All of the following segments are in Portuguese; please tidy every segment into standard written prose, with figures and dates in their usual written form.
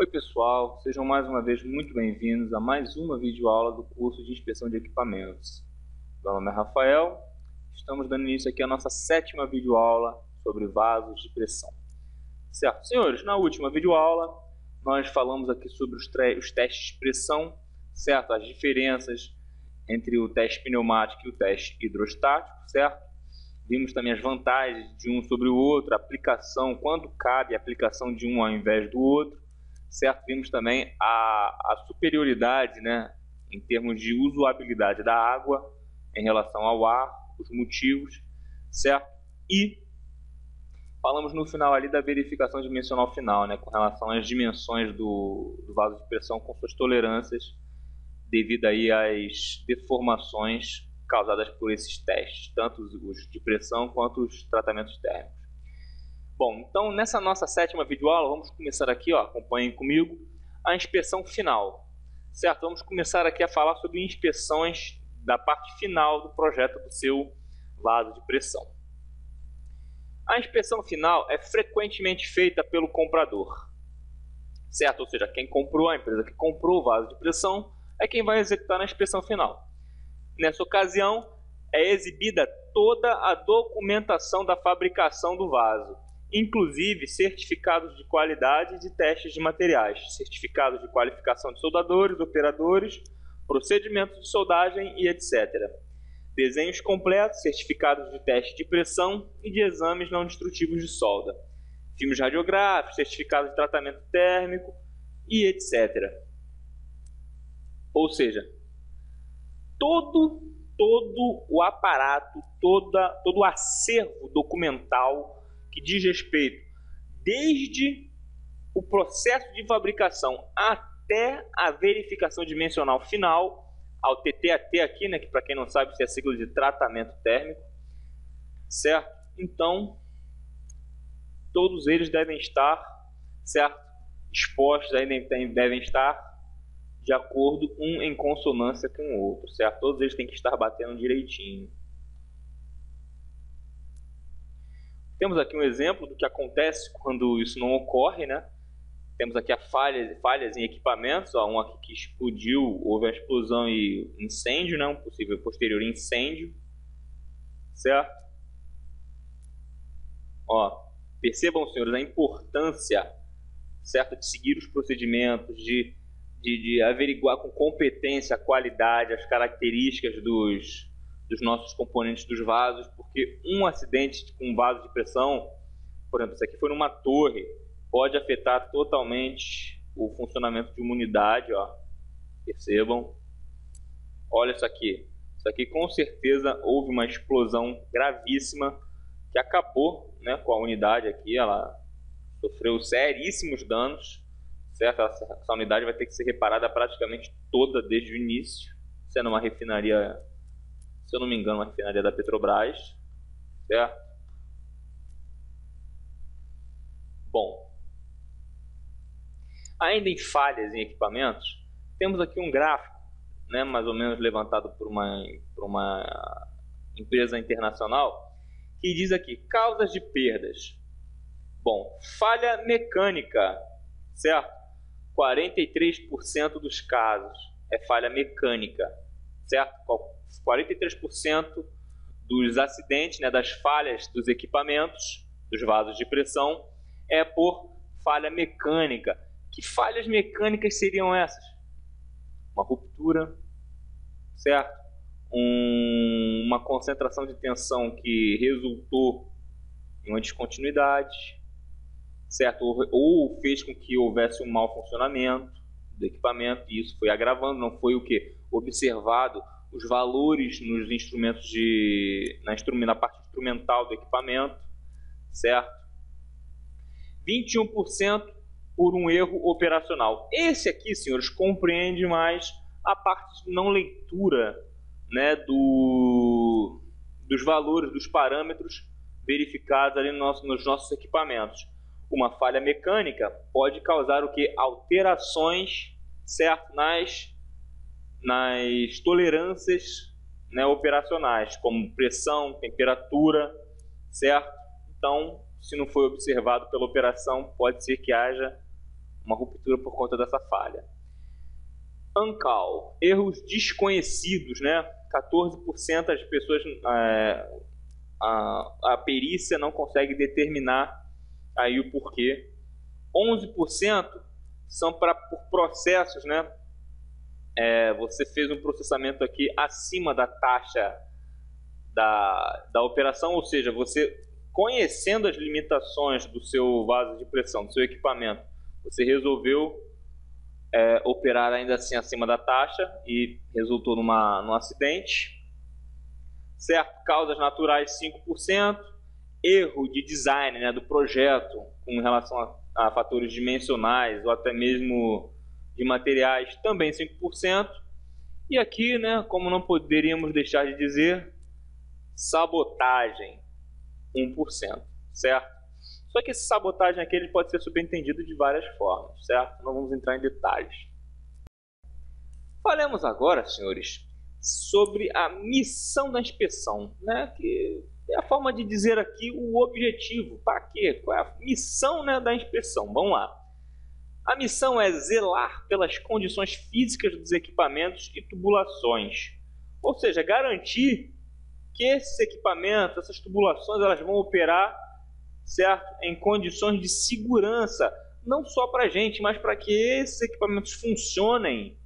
Oi pessoal, sejam mais uma vez muito bem-vindos a mais uma videoaula do curso de inspeção de equipamentos. Meu nome é Rafael, estamos dando início aqui à nossa sétima videoaula sobre vasos de pressão. Certo, senhores, na última videoaula nós falamos aqui sobre os testes de pressão, certo? As diferenças entre o teste pneumático e o teste hidrostático, certo? Vimos também as vantagens de um sobre o outro, a aplicação, quando cabe a aplicação de um ao invés do outro, certo? Vimos também a superioridade, né, em termos de usabilidade da água em relação ao ar, os motivos, certo? E falamos no final ali da verificação dimensional final, né, com relação às dimensões do vaso de pressão com suas tolerâncias devido aí às deformações causadas por esses testes, tanto os de pressão quanto os tratamentos térmicos. Bom, então nessa nossa sétima videoaula, vamos começar aqui, ó, acompanhem comigo, a inspeção final, certo? Vamos começar aqui a falar sobre inspeções da parte final do projeto do seu vaso de pressão. A inspeção final é frequentemente feita pelo comprador, certo? Ou seja, quem comprou, a empresa que comprou o vaso de pressão, é quem vai executar a inspeção final. Nessa ocasião, é exibida toda a documentação da fabricação do vaso, inclusive certificados de qualidade de testes de materiais, certificados de qualificação de soldadores, operadores, procedimentos de soldagem e etc. Desenhos completos, certificados de teste de pressão e de exames não destrutivos de solda, filmes radiográficos, certificados de tratamento térmico e etc. Ou seja, todo o aparato, todo o acervo documental que diz respeito desde o processo de fabricação até a verificação dimensional final, ao TTAT aqui, né, que para quem não sabe isso é a sigla de tratamento térmico, certo? Então, todos eles devem estar, certo, expostos, devem estar de acordo, um em consonância com o outro, certo? Todos eles têm que estar batendo direitinho. Temos aqui um exemplo do que acontece quando isso não ocorre, né? Temos aqui falhas em equipamentos, ó, um aqui que explodiu, houve uma explosão e incêndio, né? Um possível posterior incêndio, certo? Ó, percebam, senhores, a importância, certo, de seguir os procedimentos, de averiguar com competência a qualidade, as características dos nossos componentes dos vasos, porque um acidente com um vaso de pressão, por exemplo, isso aqui foi numa torre, pode afetar totalmente o funcionamento de uma unidade, ó. Percebam. Olha isso aqui com certeza houve uma explosão gravíssima que acabou, né, com a unidade aqui, ela sofreu seríssimos danos. Certo? Essa unidade vai ter que ser reparada praticamente toda desde o início, sendo uma refinaria, se eu não me engano, uma refinaria da Petrobras, certo? Bom, ainda em falhas em equipamentos, temos aqui um gráfico, né, mais ou menos levantado por uma empresa internacional, que diz aqui, causas de perdas. Bom, falha mecânica, certo? 43% dos casos é falha mecânica, certo? 43% dos acidentes, né, das falhas dos equipamentos, dos vasos de pressão, é por falha mecânica. Que falhas mecânicas seriam essas? Uma ruptura, certo? Uma concentração de tensão que resultou em uma descontinuidade, certo? Ou fez com que houvesse um mau funcionamento do equipamento, e isso foi agravando, não foi o que? Observado os valores nos instrumentos na parte instrumental do equipamento, certo? 21% por um erro operacional. Esse aqui, senhores, compreende mais a parte de não leitura, né, dos valores, dos parâmetros verificados ali nos nossos equipamentos. Uma falha mecânica pode causar o que? Alterações, certo? Nas tolerâncias, né, operacionais, como pressão, temperatura, certo? Então, se não foi observado pela operação, pode ser que haja uma ruptura por conta dessa falha. ANCAL, erros desconhecidos, né? 14% das pessoas, a perícia não consegue determinar aí o porquê. 11% são por processos, né? Você fez um processamento aqui acima da taxa da operação, ou seja, você conhecendo as limitações do seu vaso de pressão, do seu equipamento, você resolveu operar ainda assim acima da taxa e resultou num acidente. Certo? Causas naturais 5%, erro de design, né, do projeto com relação a fatores dimensionais ou até mesmo de materiais, também 5%. E aqui, né, como não poderíamos deixar de dizer, sabotagem 1%, certo? Só que esse sabotagem aqui ele pode ser subentendido de várias formas, certo? Não vamos entrar em detalhes. Falemos agora, senhores, sobre a missão da inspeção, né? Que é a forma de dizer aqui o objetivo. Para quê? Qual é a missão, né, da inspeção? Vamos lá. A missão é zelar pelas condições físicas dos equipamentos e tubulações. Ou seja, garantir que esses equipamentos, essas tubulações, elas vão operar, certo, em condições de segurança, não só para a gente, mas para que esses equipamentos funcionem,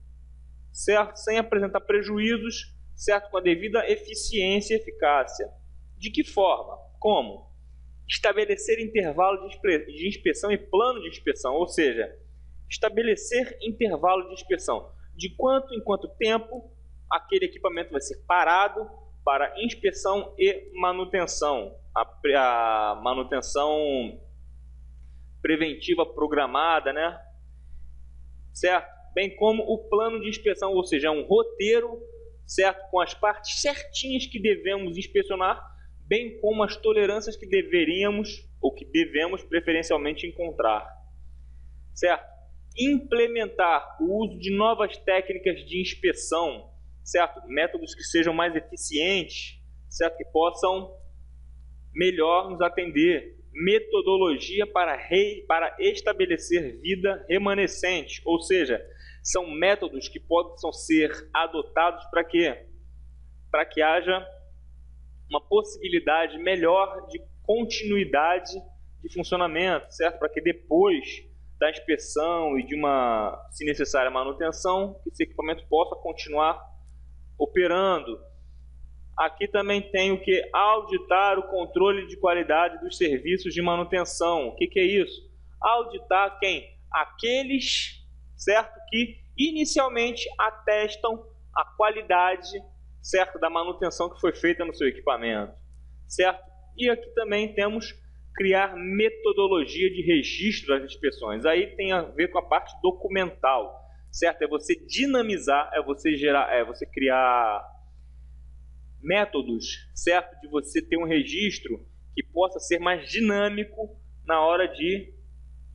certo, sem apresentar prejuízos, certo, com a devida eficiência e eficácia. De que forma? Como? Estabelecer intervalo de inspeção e plano de inspeção, ou seja, estabelecer intervalo de inspeção. De quanto em quanto tempo aquele equipamento vai ser parado para inspeção e manutenção. A manutenção preventiva programada, né? Certo? Bem como o plano de inspeção, ou seja, um roteiro, certo, com as partes certinhas que devemos inspecionar, bem como as tolerâncias que deveríamos ou que devemos preferencialmente encontrar. Certo? Implementar o uso de novas técnicas de inspeção, certo? Métodos que sejam mais eficientes, certo? Que possam melhor nos atender. Metodologia para estabelecer vida remanescente, ou seja, são métodos que possam ser adotados para quê? Para que haja uma possibilidade melhor de continuidade de funcionamento, certo? Para que depois da inspeção e de uma, se necessária, manutenção, esse equipamento possa continuar operando. Aqui também tem o que? Auditar o controle de qualidade dos serviços de manutenção. O que é isso? Auditar quem? Aqueles, certo, que inicialmente atestam a qualidade, certo, da manutenção que foi feita no seu equipamento, certo? E aqui também temos criar metodologia de registro das inspeções. Aí tem a ver com a parte documental, certo? É você dinamizar, é você criar métodos, certo? De você ter um registro que possa ser mais dinâmico na hora de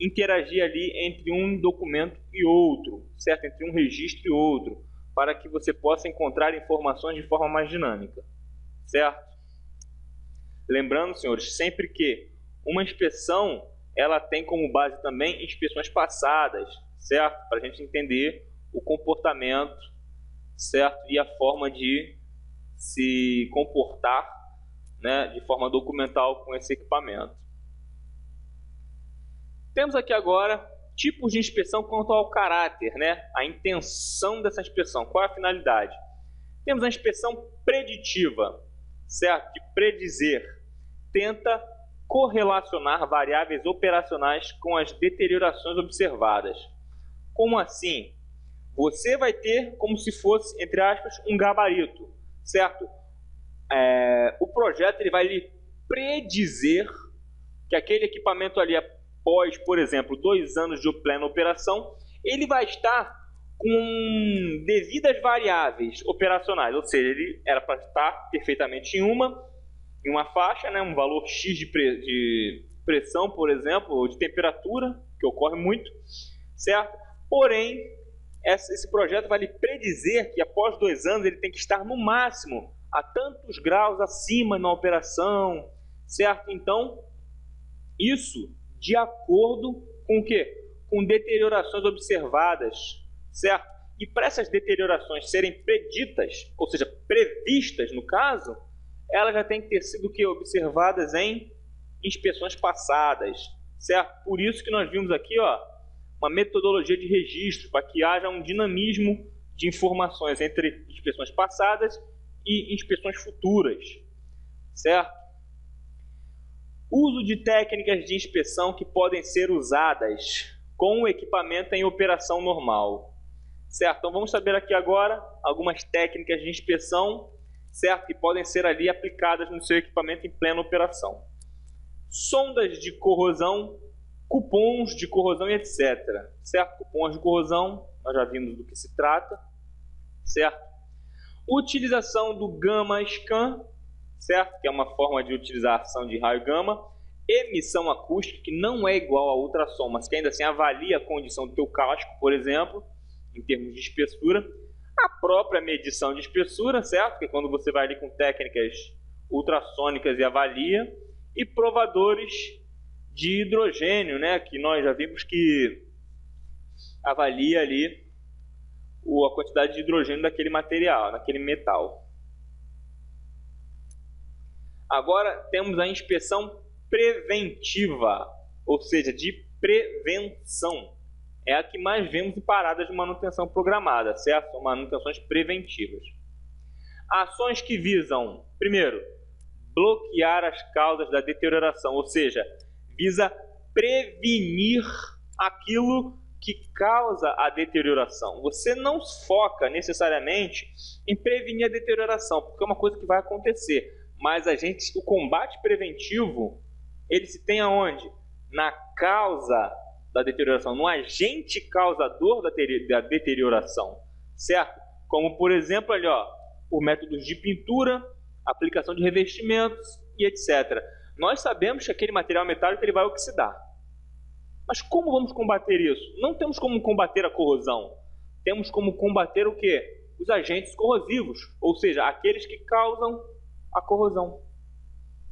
interagir ali entre um documento e outro, certo? Entre um registro e outro, para que você possa encontrar informações de forma mais dinâmica, certo? Lembrando, senhores, sempre que uma inspeção, ela tem como base também inspeções passadas, certo? Para a gente entender o comportamento, certo? E a forma de se comportar, né, de forma documental com esse equipamento. Temos aqui agora tipos de inspeção quanto ao caráter, né, a intenção dessa inspeção, qual é a finalidade. Temos a inspeção preditiva, certo, de predizer, tenta correlacionar variáveis operacionais com as deteriorações observadas. Como assim? Você vai ter como se fosse, entre aspas, um gabarito, certo? O projeto ele vai lhe predizer que aquele equipamento ali, após, por exemplo, 2 anos de plena operação, ele vai estar com devidas variáveis operacionais, ou seja, ele era para estar perfeitamente em uma faixa, né, um valor X de pressão, por exemplo, ou de temperatura, que ocorre muito, certo? Porém, esse projeto vai lhe predizer que após 2 anos ele tem que estar no máximo a tantos graus acima na operação, certo? Então, isso de acordo com o quê? com deteriorações observadas, certo? E para essas deteriorações serem preditas, ou seja, previstas no caso, elas já têm que ter sido observadas em inspeções passadas, certo? Por isso que nós vimos aqui, uma metodologia de registro, para que haja um dinamismo de informações entre inspeções passadas e inspeções futuras, certo? Uso de técnicas de inspeção que podem ser usadas com o equipamento em operação normal, certo? Então vamos saber aqui agora algumas técnicas de inspeção, certo? Que podem ser ali aplicadas no seu equipamento em plena operação. Sondas de corrosão, cupons de corrosão e etc. Certo? Cupons de corrosão, nós já vimos do que se trata, certo? Utilização do gama scan, certo? Que é uma forma de utilização de raio gama. Emissão acústica, que não é igual a ultrassom, mas que ainda assim avalia a condição do teu casco, por exemplo, em termos de espessura. A própria medição de espessura, certo? Que é quando você vai ali com técnicas ultrassônicas e avalia. E provadores de hidrogênio, né? Que nós já vimos que avalia ali a quantidade de hidrogênio daquele material, daquele metal. Agora temos a inspeção preventiva, ou seja, de prevenção. É a que mais vemos em paradas de manutenção programada, certo? São manutenções preventivas. Ações que visam, primeiro, bloquear as causas da deterioração, ou seja, visa prevenir aquilo que causa a deterioração. Você não foca necessariamente em prevenir a deterioração, porque é uma coisa que vai acontecer. Mas o combate preventivo, ele se tem aonde? Na causa da deterioração, no agente causador da deterioração, certo? Como, por exemplo, ali, por métodos de pintura, aplicação de revestimentos e etc. Nós sabemos que aquele material metálico ele vai oxidar. Mas como vamos combater isso? Não temos como combater a corrosão. Temos como combater o quê? Os agentes corrosivos, ou seja, aqueles que causam a corrosão.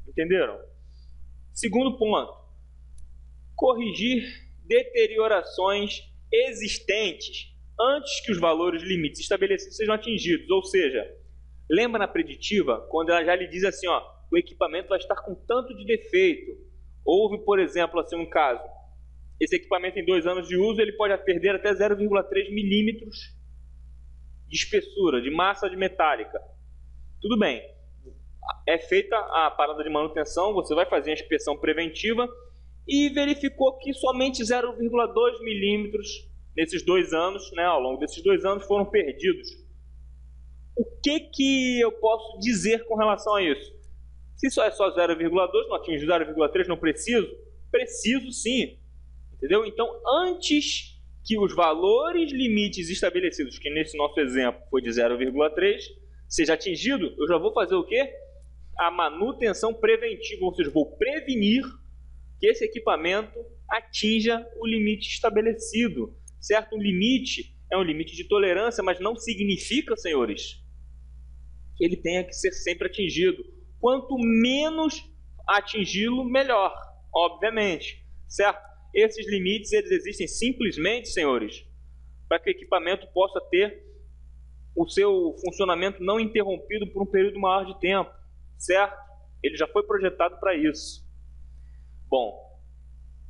Entenderam? Segundo ponto. Corrigir deteriorações existentes antes que os valores limites estabelecidos sejam atingidos. Ou seja, lembra na preditiva, quando ela já lhe diz assim, o equipamento vai estar com tanto de defeito. Houve, por exemplo, assim, um caso. Esse equipamento em 2 anos de uso, ele pode perder até 0,3 milímetros de espessura, de massa de metálica. Tudo bem. É feita a parada de manutenção, você vai fazer a inspeção preventiva e verificou que somente 0,2 milímetros nesses 2 anos, né, ao longo desses 2 anos, foram perdidos. O que eu posso dizer com relação a isso? Se isso é só 0,2, não atinge 0,3, não preciso? Preciso sim. Entendeu? Então, antes que os valores limites estabelecidos, que nesse nosso exemplo foi de 0,3, seja atingido, eu já vou fazer o quê? A manutenção preventiva, ou seja, vou prevenir que esse equipamento atinja o limite estabelecido. Certo? Um limite é um limite de tolerância, mas não significa, senhores, que ele tenha que ser sempre atingido. Quanto menos atingi-lo, melhor, obviamente. Certo? Esses limites eles existem simplesmente, senhores, para que o equipamento possa ter o seu funcionamento não interrompido por um período maior de tempo, certo? Ele já foi projetado para isso. Bom,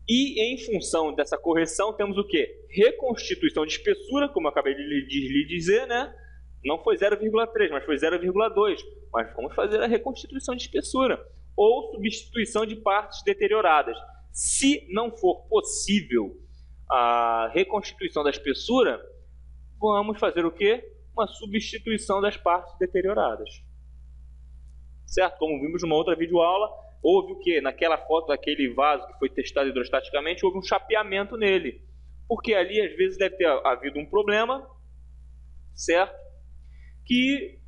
e em função dessa correção temos o quê? Reconstituição de espessura, como eu acabei de lhe dizer, né? Não foi 0,3, mas foi 0,2. Mas vamos fazer a reconstituição de espessura ou substituição de partes deterioradas. Se não for possível a reconstituição da espessura, vamos fazer o quê? Uma substituição das partes deterioradas. Certo? Como vimos numa outra videoaula, houve o quê? Naquela foto daquele vaso que foi testado hidrostaticamente, houve um chapeamento nele. Porque ali, às vezes, deve ter havido um problema, certo? Que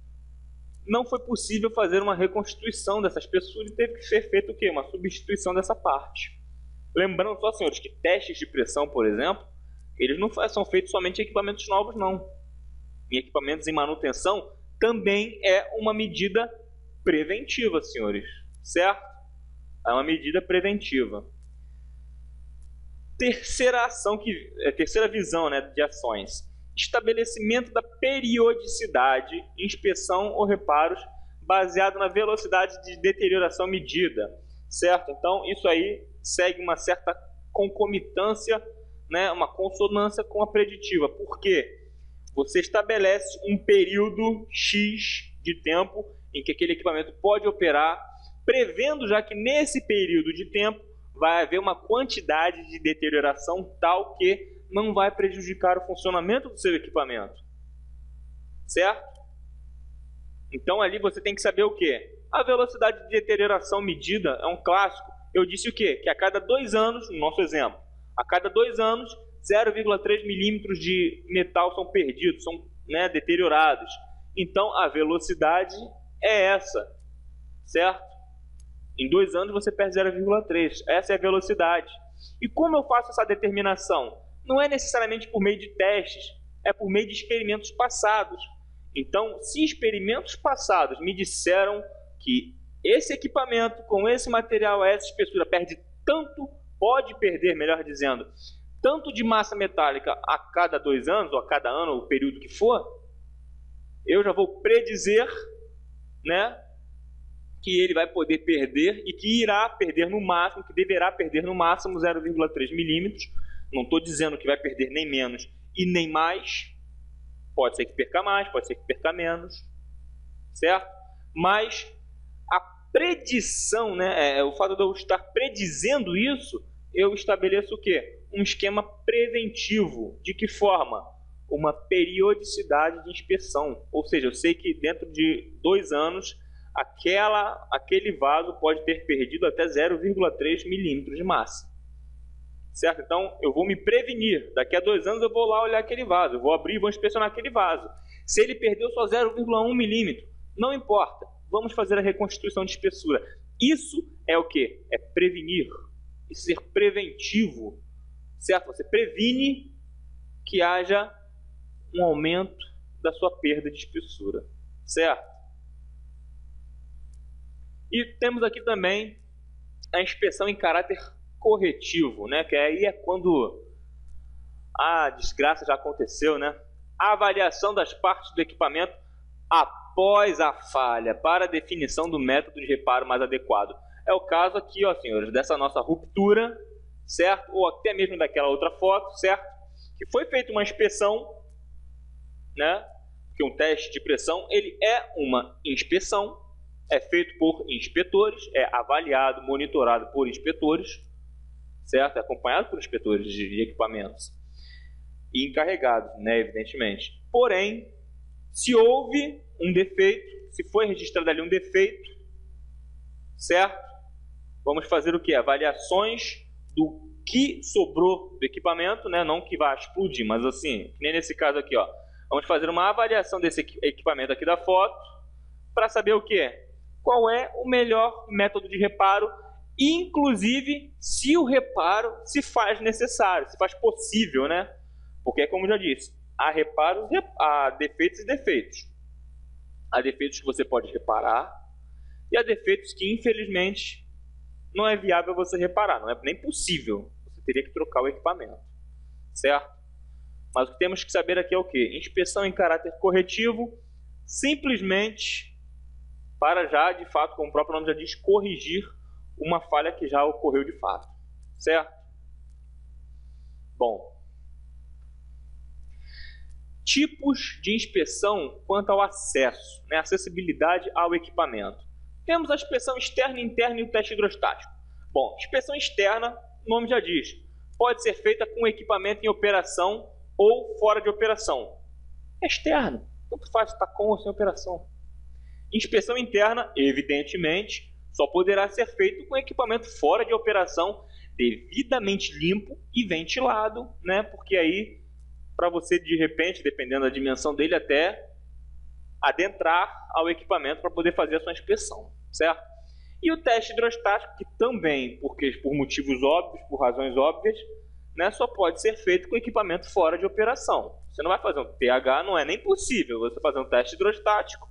não foi possível fazer uma reconstituição dessa espessura e teve que ser feito o quê? Uma substituição dessa parte. Lembrando só, senhores, que testes de pressão, por exemplo, eles não são feitos somente em equipamentos novos, não. Em equipamentos em manutenção, também é uma medida preventiva, senhores. Certo? É uma medida preventiva. Terceira ação, terceira visão, né, de ações. Estabelecimento da periodicidade, inspeção ou reparos baseado na velocidade de deterioração medida, certo? Então, isso aí segue uma certa concomitância, né, uma consonância com a preditiva. Por quê? Você estabelece um período X de tempo em que aquele equipamento pode operar, prevendo já que nesse período de tempo vai haver uma quantidade de deterioração tal que não vai prejudicar o funcionamento do seu equipamento, certo? Então ali você tem que saber o quê? A velocidade de deterioração medida é um clássico. Eu disse o quê? Que a cada 2 anos, no nosso exemplo, a cada 2 anos, 0,3 milímetros de metal são perdidos, são, né, deteriorados. Então a velocidade é essa, certo? Em 2 anos você perde 0,3. Essa é a velocidade. E como eu faço essa determinação? Não é necessariamente por meio de testes, é por meio de experimentos passados. Então, se experimentos passados me disseram que esse equipamento com esse material, essa espessura, perde tanto, pode perder, melhor dizendo, tanto de massa metálica a cada 2 anos, ou a cada ano, o período que for, eu já vou predizer, né, que ele vai poder perder e que irá perder no máximo, que deverá perder no máximo 0,3 milímetros. Não estou dizendo que vai perder nem menos e nem mais. Pode ser que perca mais, pode ser que perca menos, certo? Mas a predição, né, o fato de eu estar predizendo isso, eu estabeleço o quê? Um esquema preventivo. De que forma? Uma periodicidade de inspeção. Ou seja, eu sei que dentro de 2 anos aquele vaso pode ter perdido até 0,3 milímetros de massa. Certo? Então, eu vou me prevenir. Daqui a 2 anos eu vou lá olhar aquele vaso. Eu vou abrir e vou inspecionar aquele vaso. Se ele perdeu só 0,1 milímetro, não importa. Vamos fazer a reconstituição de espessura. Isso é o quê? É prevenir. Isso é ser preventivo. Certo? Você previne que haja um aumento da sua perda de espessura. Certo? E temos aqui também a inspeção em caráter corretivo, né? Que aí é quando a desgraça já aconteceu, né? A avaliação das partes do equipamento após a falha para a definição do método de reparo mais adequado. É o caso aqui, ó, senhores, dessa nossa ruptura, certo? Ou até mesmo daquela outra foto, certo? Que foi feita uma inspeção, né? Que um teste de pressão, ele é uma inspeção, é feito por inspetores, é avaliado, monitorado por inspetores, certo? É acompanhado por inspetores de equipamentos e encarregados, né, evidentemente. Porém, se houve um defeito, se foi registrado ali um defeito, certo? Vamos fazer o que? Avaliações do que sobrou do equipamento, né? Não que vá explodir, mas assim, nem nesse caso aqui, ó. Vamos fazer uma avaliação desse equipamento aqui da foto para saber o que? Qual é o melhor método de reparo, inclusive se o reparo se faz necessário, se faz possível, né? Porque, como eu já disse, há reparos, há defeitos e defeitos. Há defeitos que você pode reparar e há defeitos que, infelizmente, não é viável você reparar, não é nem possível. Você teria que trocar o equipamento, certo? Mas o que temos que saber aqui é o quê? Inspeção em caráter corretivo, simplesmente para já, de fato, como o próprio nome já diz, corrigir uma falha que já ocorreu de fato, certo? Bom, tipos de inspeção quanto ao acesso, né? Acessibilidade ao equipamento. Temos a inspeção externa, interna e o teste hidrostático. Bom, inspeção externa, o nome já diz, pode ser feita com o equipamento em operação ou fora de operação. É externo, tanto faz estar com ou sem operação. Inspeção interna, evidentemente, só poderá ser feito com equipamento fora de operação, devidamente limpo e ventilado, né? Porque aí, para você, de repente, dependendo da dimensão dele, até adentrar ao equipamento para poder fazer a sua inspeção, certo? E o teste hidrostático, que também, porque por motivos óbvios, por razões óbvias, né, só pode ser feito com equipamento fora de operação. Você não vai fazer um TH, não é nem possível você fazer um teste hidrostático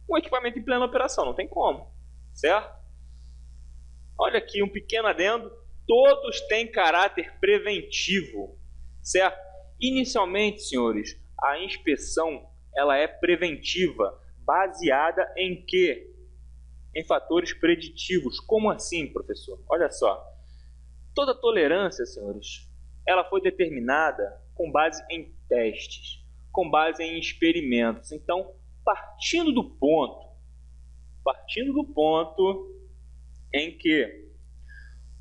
com equipamento em plena operação, não tem como, certo? Olha aqui um pequeno adendo, todos têm caráter preventivo, certo? Inicialmente, senhores, a inspeção ela é preventiva, baseada em quê? Em fatores preditivos. Como assim, professor? Olha só. Toda tolerância, senhores, ela foi determinada com base em testes, com base em experimentos. Então, partindo do ponto em que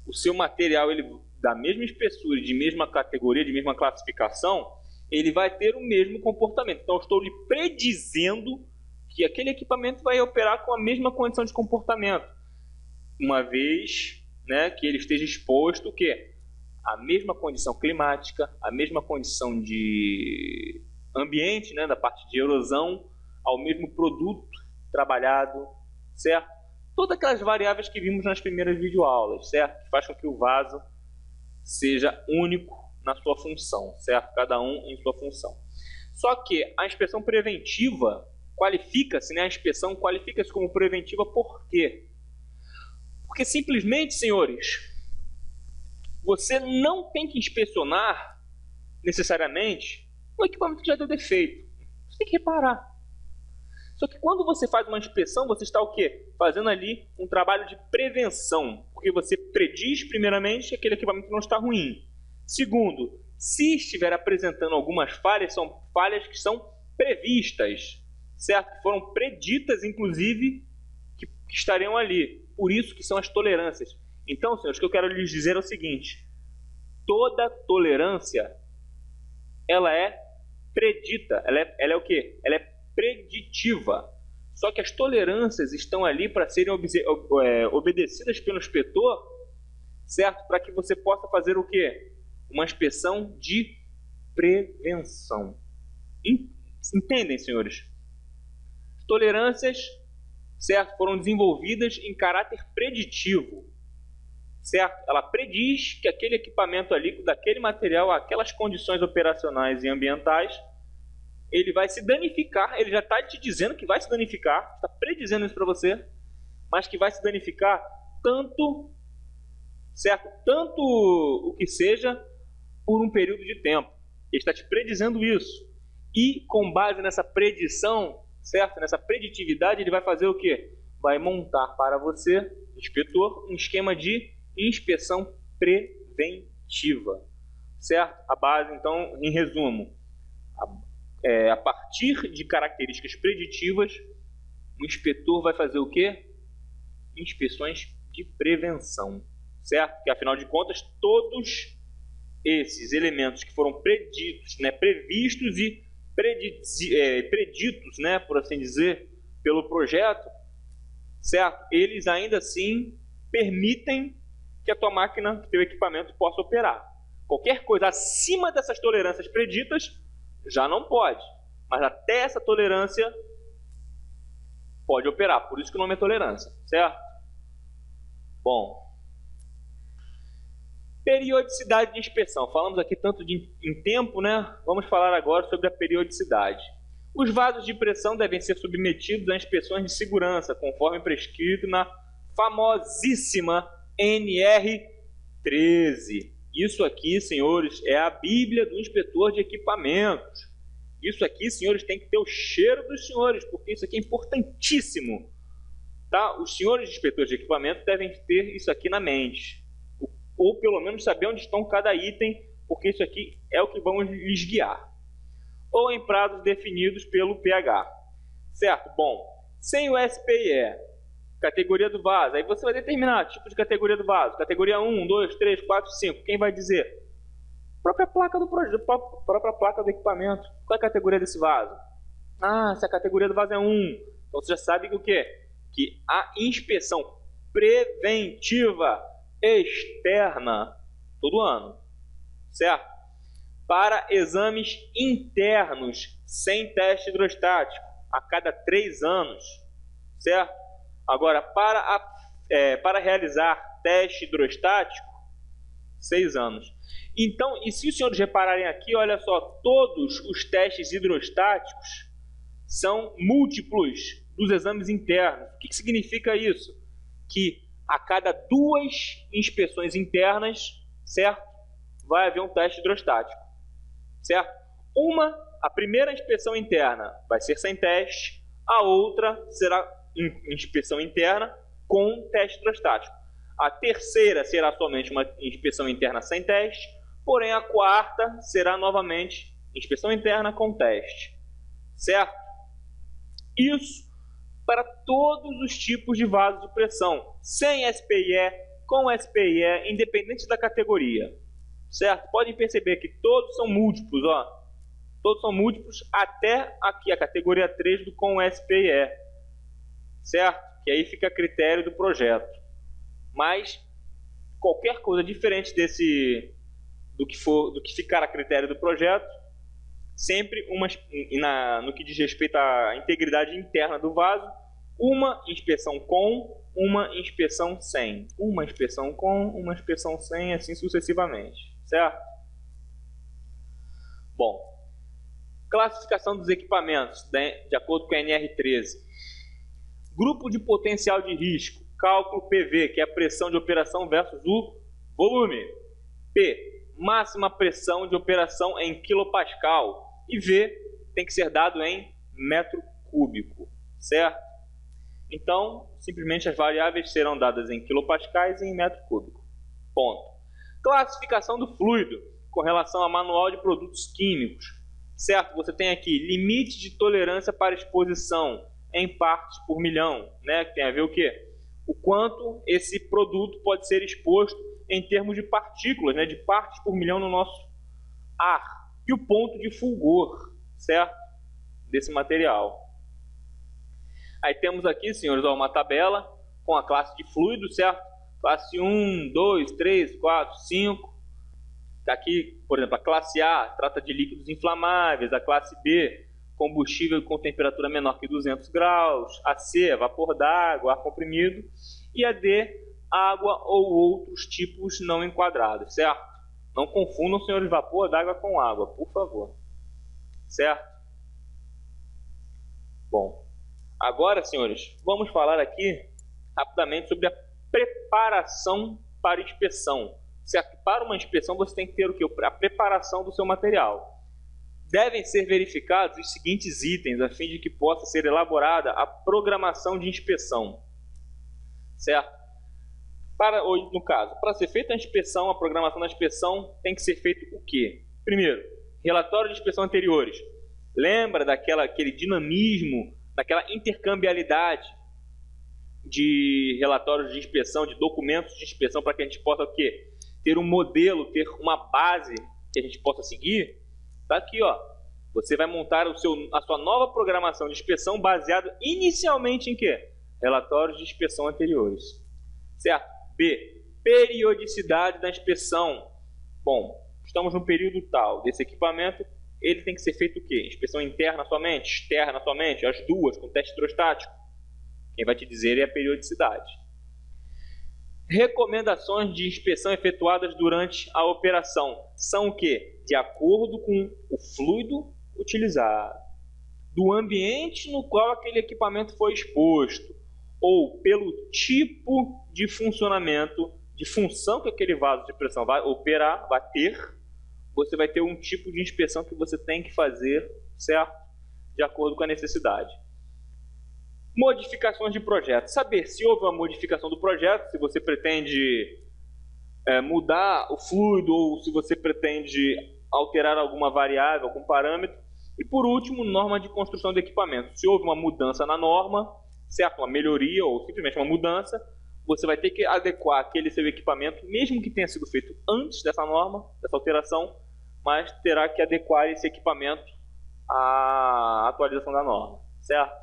o seu material ele da mesma espessura, de mesma categoria, de mesma classificação, ele vai ter o mesmo comportamento. Então, eu estou lhe predizendo que aquele equipamento vai operar com a mesma condição de comportamento, uma vez, né, que ele esteja exposto o quê? A mesma condição climática, a mesma condição de ambiente, né, da parte de erosão, ao mesmo produto trabalhado, certo? Todas aquelas variáveis que vimos nas primeiras videoaulas, certo? Que faz com que o vaso seja único na sua função, certo? Cada um em sua função. Só que a inspeção preventiva qualifica-se, né? A inspeção qualifica-se como preventiva por quê? Porque simplesmente, senhores, você não tem que inspecionar necessariamente o equipamento que já deu defeito. Você tem que reparar. Só que quando você faz uma inspeção, você está o quê? Fazendo ali um trabalho de prevenção. Porque você prediz, primeiramente, que aquele equipamento não está ruim. Segundo, se estiver apresentando algumas falhas, são falhas que são previstas, certo? Que foram preditas, inclusive, que estariam ali. Por isso que são as tolerâncias. Então, senhores, o que eu quero lhes dizer é o seguinte. Toda tolerância, ela é predita. Ela é o quê? Ela é preditiva. Só que as tolerâncias estão ali para serem obedecidas pelo inspetor, certo? Para que você possa fazer o quê? Uma inspeção de prevenção. Entendem, senhores? Tolerâncias, certo? Foram desenvolvidas em caráter preditivo, certo? Ela prediz que aquele equipamento ali, daquele material, aquelas condições operacionais e ambientais, ele vai se danificar. Ele já está te dizendo que vai se danificar, está predizendo isso para você, mas que vai se danificar tanto, certo? Tanto o que seja por um período de tempo. Ele está te predizendo isso. E com base nessa predição, certo? Nessa preditividade, ele vai fazer o quê? Vai montar para você, inspetor, um esquema de inspeção preventiva, certo? A base, então, em resumo, a partir de características preditivas, o inspetor vai fazer o quê? Inspeções de prevenção, certo? Porque, afinal de contas, todos esses elementos que foram preditos, né, previstos e preditos, né, por assim dizer, pelo projeto, certo? Eles ainda assim permitem que a tua máquina, que teu equipamento possa operar. Qualquer coisa acima dessas tolerâncias preditas já não pode, mas até essa tolerância pode operar, por isso que o nome é tolerância, certo? Bom, periodicidade de inspeção. Falamos aqui tanto em tempo, né? Vamos falar agora sobre a periodicidade. Os vasos de pressão devem ser submetidos a inspeções de segurança, conforme prescrito na famosíssima NR13. Isso aqui, senhores, é a Bíblia do inspetor de equipamentos. Isso aqui, senhores, tem que ter o cheiro dos senhores, porque isso aqui é importantíssimo. Tá? Os senhores inspetores de equipamento devem ter isso aqui na mente. Ou pelo menos saber onde estão cada item, porque isso aqui é o que vamos lhes guiar. Ou em prazos definidos pelo PH. Certo? Bom, sem o SPIE, categoria do vaso, aí você vai determinar tipo de categoria do vaso. Categoria 1, 2, 3, 4, 5. Quem vai dizer? Própria placa do projeto, própria placa do equipamento. Qual é a categoria desse vaso? Ah, se a categoria do vaso é 1. Então você já sabe que o quê? Que a inspeção preventiva externa todo ano, certo? Para exames internos sem teste hidrostático a cada 3 anos, certo? Agora, para realizar teste hidrostático, 6 anos. Então, e se os senhores repararem aqui, olha só, todos os testes hidrostáticos são múltiplos dos exames internos. O que significa isso? Que a cada 2 inspeções internas, certo? Vai haver um teste hidrostático, certo? A primeira inspeção interna vai ser sem teste, a outra será inspeção interna com teste hidrostático. A terceira será somente uma inspeção interna sem teste, porém a quarta será novamente inspeção interna com teste, certo? Isso para todos os tipos de vasos de pressão, sem SPIE, com SPIE, independente da categoria, certo? Podem perceber que todos são múltiplos, ó. Todos são múltiplos até aqui a categoria 3 do com SPIE, certo? Que aí fica a critério do projeto. Mas qualquer coisa diferente do que ficar a critério do projeto, sempre no que diz respeito à integridade interna do vaso, uma inspeção com, uma inspeção sem, uma inspeção com, uma inspeção sem, assim sucessivamente, certo? Bom, classificação dos equipamentos, de acordo com a NR13. Grupo de potencial de risco, cálculo PV, que é a pressão de operação versus o volume. P, máxima pressão de operação em quilopascal. E V, tem que ser dado em metro cúbico, certo? Então, simplesmente as variáveis serão dadas em quilopascais e em metro cúbico. Ponto. Classificação do fluido, com relação a manual de produtos químicos. Certo? Você tem aqui limite de tolerância para exposição em partes por milhão, né? Que tem a ver o quê? O quanto esse produto pode ser exposto em termos de partículas, né? De partes por milhão no nosso ar. E o ponto de fulgor, certo? Desse material. Aí temos aqui, senhores, uma tabela com a classe de fluido, certo? Classe 1, 2, 3, 4, 5. Aqui, por exemplo, a classe A trata de líquidos inflamáveis, a classe B, combustível com temperatura menor que 200 graus, a C, vapor d'água, ar comprimido, e a D, água ou outros tipos não enquadrados, certo? Não confundam, senhores, vapor d'água com água, por favor, certo? Bom, agora, senhores, vamos falar aqui rapidamente sobre a preparação para inspeção. Certo? Para uma inspeção você tem que ter o quê? A preparação do seu material. Devem ser verificados os seguintes itens a fim de que possa ser elaborada a programação de inspeção. Certo? No caso, para ser feita a inspeção, a programação da inspeção tem que ser feito o quê? Primeiro, relatório de inspeção anteriores. Lembra daquele dinamismo, daquela intercambiabilidade de relatórios de inspeção, de documentos de inspeção, para que a gente possa o quê? Ter um modelo, ter uma base que a gente possa seguir. Está aqui, ó. Você vai montar a sua nova programação de inspeção baseada inicialmente em quê? Relatórios de inspeção anteriores. Certo? B. Periodicidade da inspeção. Bom, estamos no período tal desse equipamento, ele tem que ser feito o quê? Inspeção interna somente, externa somente, as duas, com teste hidrostático. Quem vai te dizer é a periodicidade. Recomendações de inspeção efetuadas durante a operação são o quê? De acordo com o fluido utilizado, do ambiente no qual aquele equipamento foi exposto, ou pelo tipo de funcionamento, de função que aquele vaso de pressão vai operar, vai ter, você vai ter um tipo de inspeção que você tem que fazer, certo? De acordo com a necessidade. Modificações de projeto. Saber se houve uma modificação do projeto, se você pretende mudar o fluido ou se você pretende alterar alguma variável, algum parâmetro. E por último, norma de construção do equipamento. Se houve uma mudança na norma, certo? Uma melhoria ou simplesmente uma mudança, você vai ter que adequar aquele seu equipamento, mesmo que tenha sido feito antes dessa norma, dessa alteração, mas terá que adequar esse equipamento à atualização da norma, certo?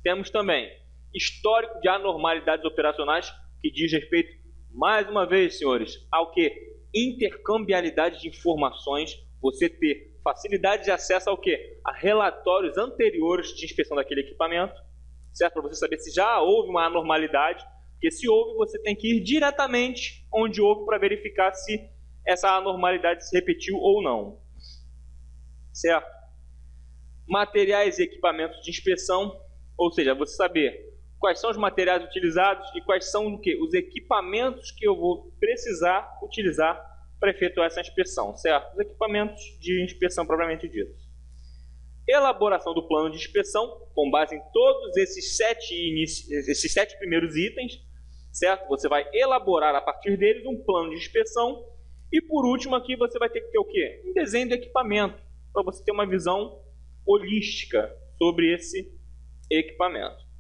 Temos também histórico de anormalidades operacionais, que diz respeito, mais uma vez, senhores, ao que? Intercambiabilidade de informações, você ter facilidade de acesso ao que? A relatórios anteriores de inspeção daquele equipamento, certo? Para você saber se já houve uma anormalidade, porque se houve, você tem que ir diretamente onde houve para verificar se essa anormalidade se repetiu ou não, certo? Materiais e equipamentos de inspeção, ou seja, você saber quais são os materiais utilizados e quais são os equipamentos que eu vou precisar utilizar para efetuar essa inspeção, certo? Os equipamentos de inspeção propriamente ditos. Elaboração do plano de inspeção, com base em todos esses sete primeiros itens, certo? Você vai elaborar a partir deles um plano de inspeção. E por último aqui você vai ter que ter o quê? Um desenho do equipamento, para você ter uma visão holística sobre esse equipamento.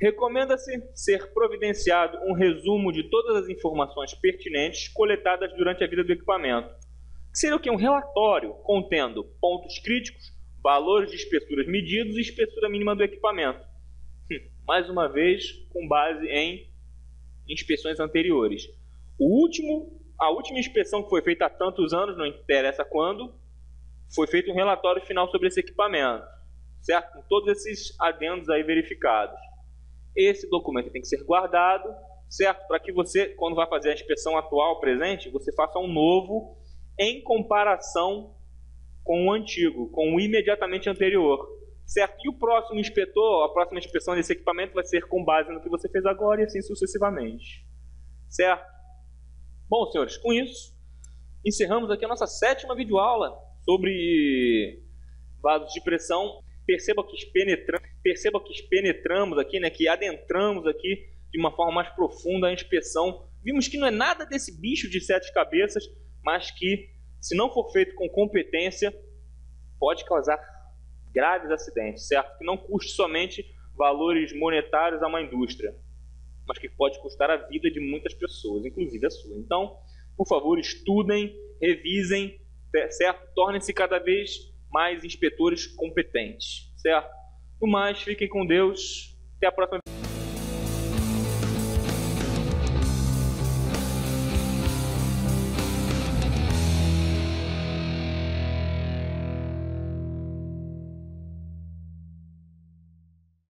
Recomenda-se ser providenciado um resumo de todas as informações pertinentes coletadas durante a vida do equipamento. Que seria o quê? Um relatório contendo pontos críticos, valores de espessuras medidos e espessura mínima do equipamento. Mais uma vez, com base em inspeções anteriores. A última inspeção que foi feita há tantos anos, não interessa quando, foi feito um relatório final sobre esse equipamento, certo? Com todos esses adendos aí verificados. Esse documento tem que ser guardado, certo? Para que você, quando vai fazer a inspeção atual, presente, você faça um novo em comparação com o antigo, com o imediatamente anterior, certo? E o próximo inspetor, a próxima inspeção desse equipamento vai ser com base no que você fez agora e assim sucessivamente, certo? Bom, senhores, com isso, encerramos aqui a nossa 7ª videoaula sobre vasos de pressão. Perceba que penetramos aqui, né, que adentramos aqui de uma forma mais profunda a inspeção. Vimos que não é nada desse bicho de 7 cabeças, mas que, se não for feito com competência, pode causar graves acidentes, certo? Que não custe somente valores monetários a uma indústria, mas que pode custar a vida de muitas pessoas, inclusive a sua. Então, por favor, estudem, revisem, certo? Tornem-se cada vez mais inspetores competentes, certo? No mais, fiquem com Deus. Até a próxima.